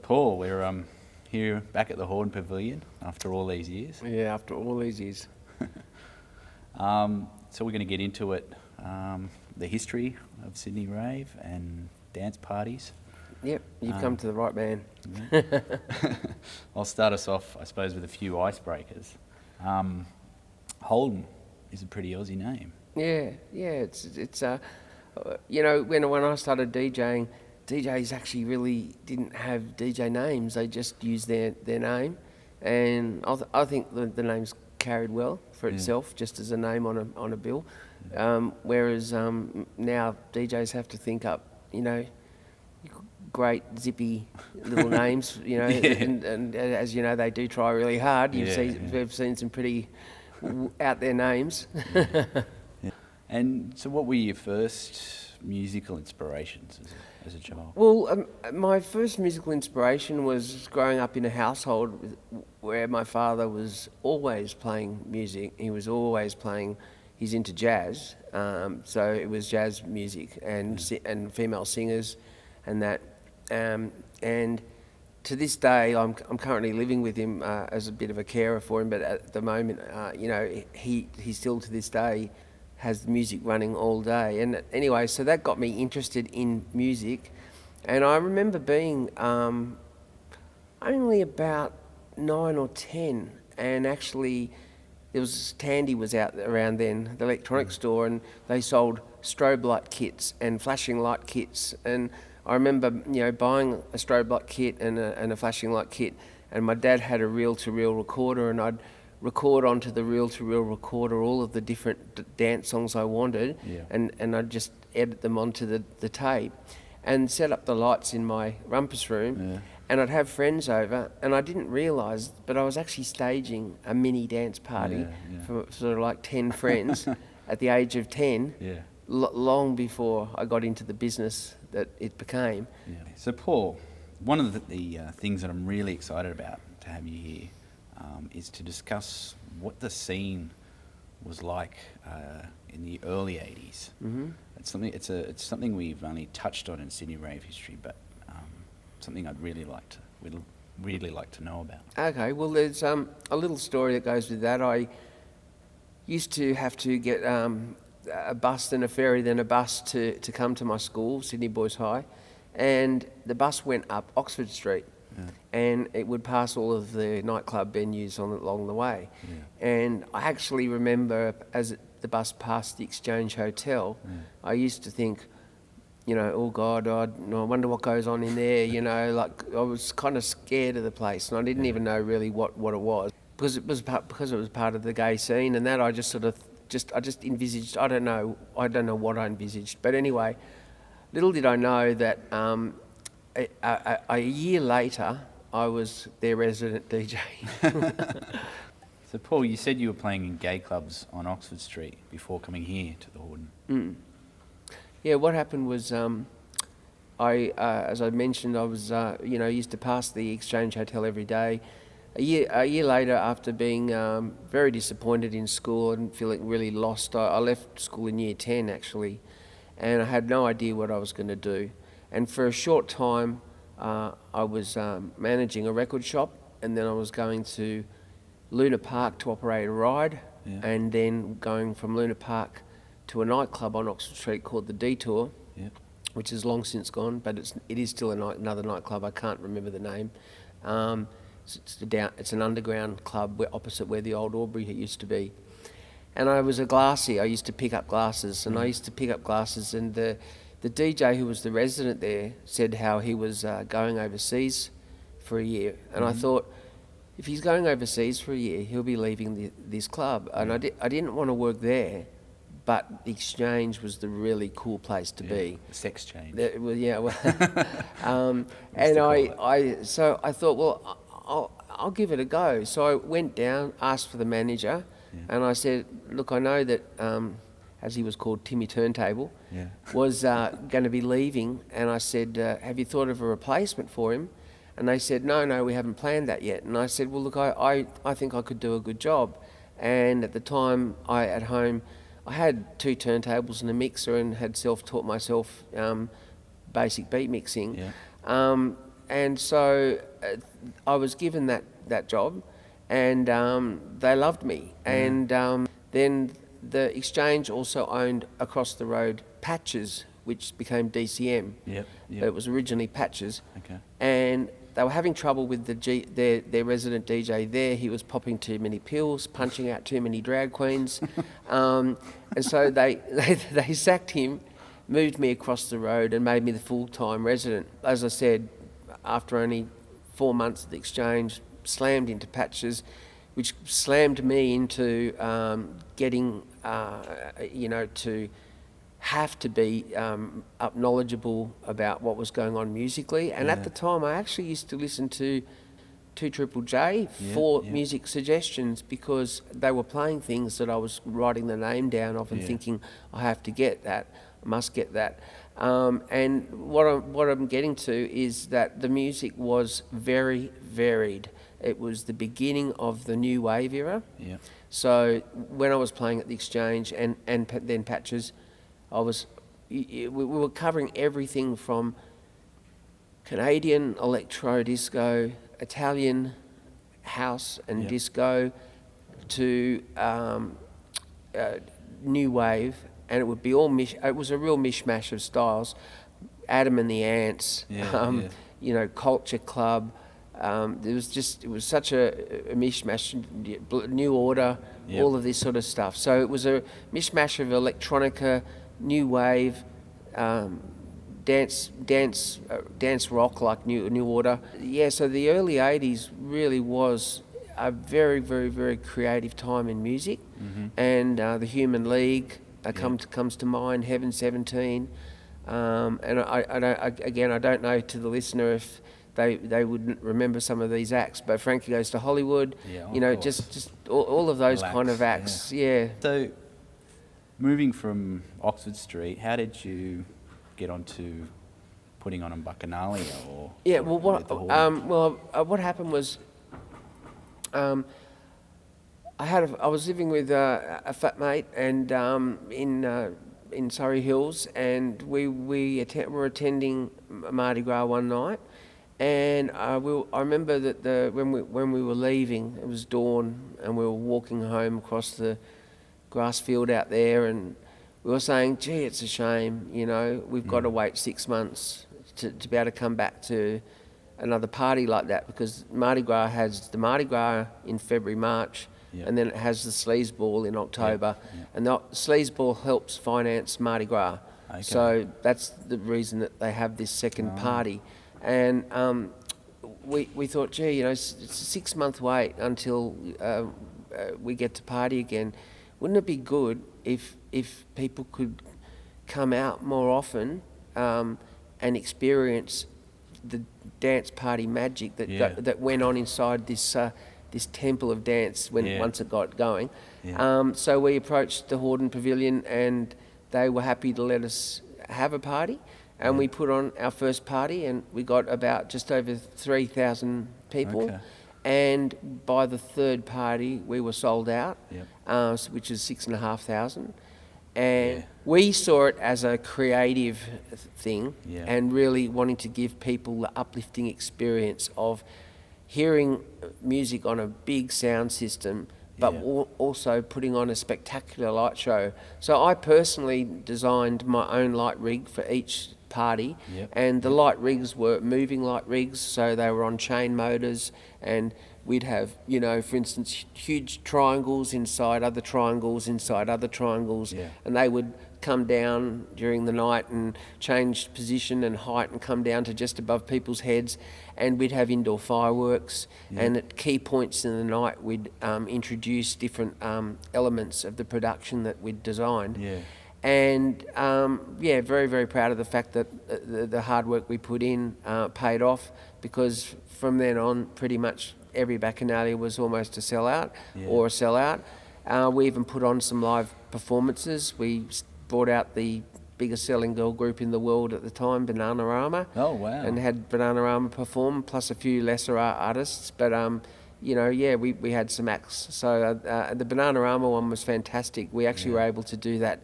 Paul, we're here back at the Holden Pavilion after all these years. Yeah, after all these years. So we're going to get into it, the history of Sydney Rave and dance parties. Yep, you've come to the right man. Yeah. I'll start us off, I suppose, with a few icebreakers. Holden is a pretty Aussie name. Yeah, it's you know, when I started DJing, DJs actually really didn't have DJ names. They just used their name, and I think the name's carried well for itself, just as a name on a bill. Whereas now DJs have to think up, you know, great zippy little names, you know, and as you know, they do try really hard. We've seen some pretty out there names. Yeah. And so, what were your first musical inspirations as a child? Well, my first musical inspiration was growing up in a household where my father was always playing music. He was always playing. He's into jazz, so it was jazz music and female singers, and that. And to this day, I'm currently living with him as a bit of a carer for him. But at the moment, you know, he still to this day has music running all day. And anyway, so that got me interested in music. And I remember being only about 9 or 10, and actually there was Tandy was out around then, the electronics store, and they sold strobe light kits and flashing light kits. And I remember, you know, buying a strobe light kit and a flashing light kit, and my dad had a reel-to-reel recorder, and I'd record onto the reel-to-reel recorder all of the different dance songs I wanted, and I'd just edit them onto the tape and set up the lights in my rumpus room, and I'd have friends over, and I didn't realise, but I was actually staging a mini dance party for sort of like 10 friends at the age of 10, long before I got into the business that it became. Yeah. So Paul, one of the things that I'm really excited about to have you here is to discuss what the scene was like in the early 80s. Mm-hmm. It's something we've only touched on in Sydney Rave history, but something I'd really like to know about. Okay, well, there's a little story that goes with that. I used to have to get a bus, then a ferry, then a bus to come to my school, Sydney Boys High, and the bus went up Oxford Street. And it would pass all of the nightclub venues along the way. And I actually remember as the bus passed the Exchange Hotel, I used to think, you know, oh God, I wonder what goes on in there, you know, like I was kind of scared of the place, and I didn't even know really what it was, because it was part of the gay scene, and that I just sort of envisaged, I don't know what I envisaged, but anyway, little did I know that a year later, I was their resident DJ. So, Paul, you said you were playing in gay clubs on Oxford Street before coming here to the Holden. Yeah, what happened was, as I mentioned, I was, used to pass the Exchange Hotel every day. A year later, after being very disappointed in school and feeling really lost, I left school in year 10, actually, and I had no idea what I was going to do. And for a short time, I was managing a record shop, and then I was going to Luna Park to operate a ride, and then going from Luna Park to a nightclub on Oxford Street called the Detour, which is long since gone, but it is still another nightclub. I can't remember the name. It's an underground club opposite where the old Aubrey used to be. And I was a glassy. I used to pick up glasses, and the DJ who was the resident there said how he was going overseas for a year. And I thought, if he's going overseas for a year, he'll be leaving this club. And I didn't want to work there, but the Exchange was the really cool place to be. The sex change. So I thought, well, I'll give it a go. So I went down, asked for the manager, and I said, look, I know that, as he was called, Timmy Turntable, was going to be leaving, and I said, have you thought of a replacement for him? And they said, no, we haven't planned that yet. And I said, well, look, I think I could do a good job. And at the time, at home, I had 2 turntables and a mixer, and had self-taught myself basic beat mixing. and so I was given that job, and they loved me. And then the Exchange also owned across the road Patches, which became DCM. Yep. But it was originally Patches. Okay. And they were having trouble with their resident DJ there. He was popping too many pills, punching out too many drag queens. And so they sacked him, moved me across the road and made me the full-time resident. As I said, after only 4 months at the Exchange, slammed into Patches, which slammed me into getting, to have to be up knowledgeable about what was going on musically. And at the time, I actually used to listen to 2JJJ for music suggestions, because they were playing things that I was writing the name down of and thinking, I have to get that, I must get that. And what I'm getting to is that the music was very varied. It was the beginning of the new wave era. Yeah. So when I was playing at the Exchange and then Patches, we were covering everything from Canadian electro disco, Italian house and disco, to new wave, and it would be all it was a real mishmash of styles. Adam and the Ants, Culture Club. It was such a mishmash. New Order, all of this sort of stuff. So it was a mishmash of electronica, new wave, dance rock like New Order. Yeah, so the early 80s really was a very, very, very creative time in music. And the Human League comes to mind, Heaven 17. And I don't know to the listener if they wouldn't remember some of these acts, but Frankie Goes to Hollywood, just all of those kind of acts, So, moving from Oxford Street, how did you get onto putting on a Bacchanalia or? Yeah, well, what happened was, I was living with a fat mate and in Surrey Hills, and we were attending Mardi Gras one night. And I remember that when we were leaving, it was dawn, and we were walking home across the grass field out there, and we were saying, "Gee, it's a shame, we've got to wait 6 months to be able to come back to another party like that, because Mardi Gras has the Mardi Gras in February, March, and then it has the Sleaze Ball in October, and the Sleaze Ball helps finance Mardi Gras, so that's the reason that they have this second party." And we thought, gee, it's a 6 month wait until we get to party again. Wouldn't it be good if people could come out more often and experience the dance party magic that went on inside this temple of dance once it got going? So we approached the Holden Pavilion, and they were happy to let us have a party. And we put on our first party, and we got about just over 3,000 people. Okay. And by the third party, we were sold out, which is 6,500. And we saw it as a creative thing, and really wanting to give people the uplifting experience of hearing music on a big sound system, but also putting on a spectacular light show. So I personally designed my own light rig for each party, and the light rigs were moving light rigs, so they were on chain motors, and we'd have, for instance, huge triangles inside other triangles inside other triangles, and they would come down during the night and change position and height and come down to just above people's heads, and we'd have indoor fireworks, and at key points in the night we'd introduce different elements of the production that we'd designed. And very, very proud of the fact that the hard work we put in paid off, because from then on, pretty much every Bacchanalia was almost a sellout or a sellout. We even put on some live performances. We brought out the biggest selling girl group in the world at the time, Bananarama. Oh, wow. And had Bananarama perform, plus a few lesser artists. But we had some acts. So the Bananarama one was fantastic. We actually were able to do that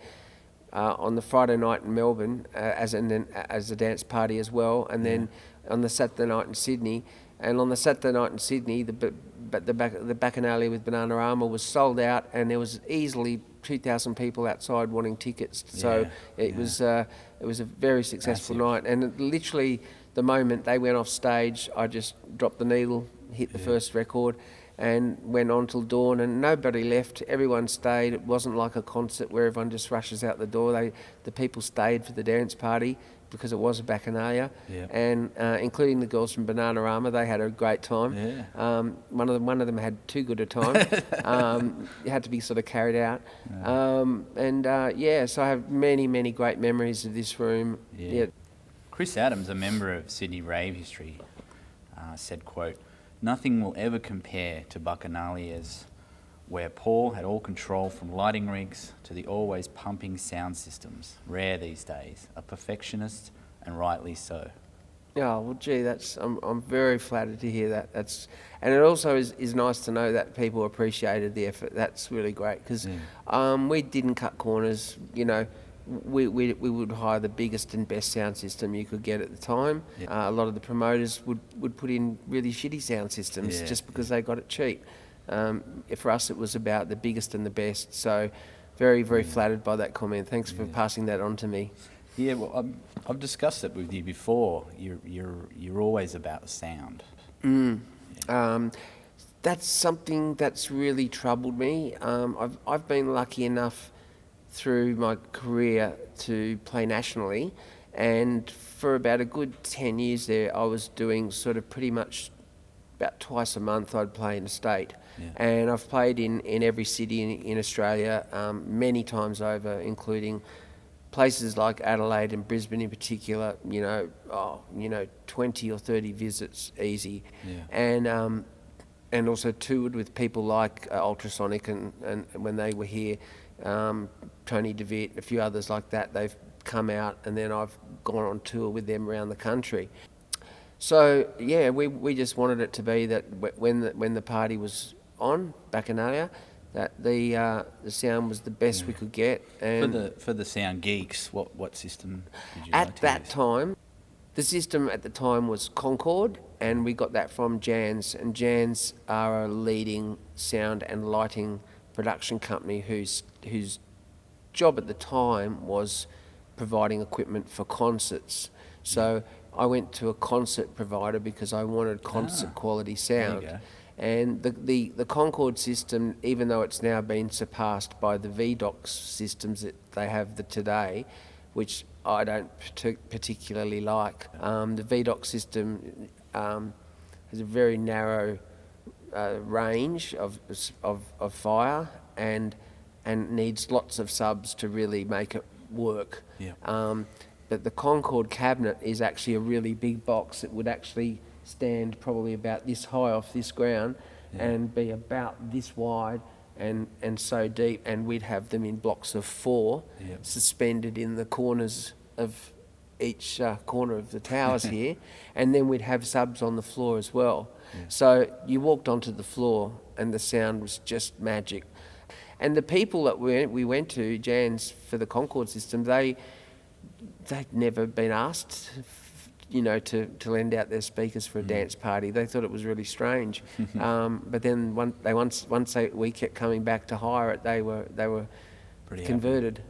on the Friday night in Melbourne as a dance party as well, and then on the Saturday night in Sydney. And on the Saturday night in Sydney, the Bacchanalia with Banana Armour was sold out, and there was easily 2,000 people outside wanting tickets. So it was a very successful night. And literally, the moment they went off stage, I just dropped the needle, hit the first record, and went on till dawn, and nobody left. Everyone stayed. It wasn't like a concert where everyone just rushes out the door. The people stayed for the dance party because it was a Bacchanalia, and including the girls from Banana Armour. They had a great time. One of them had too good a time. It had to be sort of carried out. So I have many great memories of this room. Chris Adams, a member of Sydney Rave history, said, quote, "Nothing will ever compare to Bacchanalias, where Paul had all control from lighting rigs to the always pumping sound systems. Rare these days. A perfectionist, and rightly so." Oh, well, gee, I'm very flattered to hear that. And it also is nice to know that people appreciated the effort. That's really great, because we didn't cut corners. You know, we would hire the biggest and best sound system you could get at the time. A lot of the promoters would put in really shitty sound systems just because they got it cheap. For us, it was about the biggest and the best. So, very flattered by that comment. Thanks for passing that on to me. Yeah, well, I've discussed it with you before. You're always about the sound. That's something that's really troubled me. I've been lucky enough through my career to play nationally, and for about a good 10 years there, I was doing sort of pretty much about twice a month I'd play in a state. And I've played in every city in Australia many times over, including places like Adelaide and Brisbane in particular. 20 or 30 visits easy. And also toured with people like Ultrasonic and when they were here, Tony DeVitt, a few others like that. They've come out, and then I've gone on tour with them around the country. So we just wanted it to be that when the party was on Bacchanalia, that the sound was the best we could get. And for the sound geeks, what system did you at like to that use? time, the system at the time was Concord, and we got that from Jan's. And Jan's are a leading sound and lighting production company whose job at the time was providing equipment for concerts. So I went to a concert provider because I wanted concert quality sound. There you go. And the Concord system, even though it's now been surpassed by the VDOX systems that they have today, which I don't particularly like. The VDOX system has a very narrow range of fire and needs lots of subs to really make it work. But the Concord cabinet is actually a really big box. It would actually stand probably about this high off this ground and be about this wide and so deep, and we'd have them in blocks of 4 suspended in the corners of each corner of the towers here, and then we'd have subs on the floor as well. So you walked onto the floor and the sound was just magic. And the people that we went to, Jan's, for the Concord system, they'd never been asked to lend out their speakers for a dance party. They thought it was really strange. But then once we kept coming back to hire it, they were Pretty converted.